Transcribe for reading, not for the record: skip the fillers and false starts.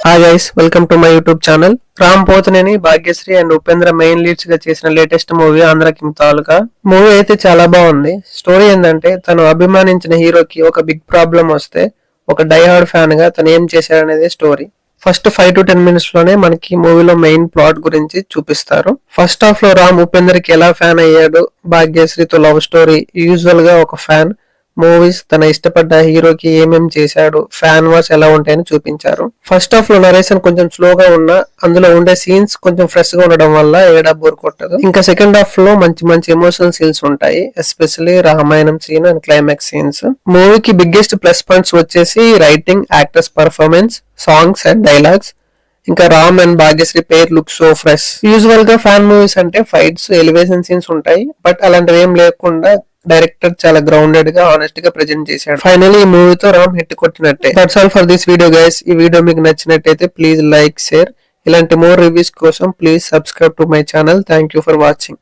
Hi guys, welcome to my YouTube channel. Ram Pothineni, Bhagyashri and Upendra main leads గా చేసిన latest movie Andhra king Taluka. Movie అయితే చాలా బాగుంది. స్టోరీ ఏంటంటే, తను అభిమానించిన హీరోకి ఒక బిగ్ ప్రాబ్లం వస్తే ఒక డైహార్డ్ ఫ్యాన్ గా తను ఏం చేశాడనేది స్టోరీ. ఫస్ట్ 5 to 10 minutes లోనే మనకి మూవీలో మెయిన్ ప్లాట్ గురించి చూపిస్తారు. ఫస్ట్ హాఫ్ లో రామ్ ఉపేంద్రకి ఎలా ఫ్యాన్ అయ్యాడు, భాగ్యశ్రీతో లవ్ స్టోరీ, యూజువల్ గా ఒక ఫ్యాన్ మూవీస్ తన ఇష్టపడ్డ హీరోకి ఏమేం చేశాడు, ఫ్యాన్ వార్స్ ఎలా ఉంటాయని చూపించారు. ఫస్ట్ హాఫ్ లో నరేషన్ కొంచెం స్లోగా ఉన్నా అందులో ఉండే సీన్స్ కొంచెం ఫ్రెష్ గా ఉండడం వల్ల ఏడా బోర్ కొట్టదు. ఇంకా సెకండ్ హాఫ్ లో మంచి మంచి ఎమోషనల్ సీన్స్ ఉంటాయి, especially Ramayanam scene and climax scenes. మూవీకి బిగ్గెస్ట్ ప్లస్ పాయింట్స్ వచ్చేసి writing, actors performance, songs and dialogues. ఇంకా Ram and Bhagyashree pair look so fresh. Usual గా ఫ్యాన్ మూవీస్ అంటే ఫైట్స్, ఎలివేషన్ సీన్స్ ఉంటాయి, బట్ అలాంటివి ఏం లేకుండా డైరెక్టర్ చాలా గ్రౌండెడ్ గా, ఆనెస్ట్ గా ప్రెజెంట్ చేశాడు. ఫైనలీ ఈ మూవీతో రామ్ హిట్ కొట్టినట్టే. That's all for this video guys. ఈ వీడియో మీకు నచ్చినట్టయితే ప్లీజ్ లైక్, షేర్. ఇలాంటి మోర్ రివ్యూస్ కోసం please subscribe to my channel. Thank you for watching.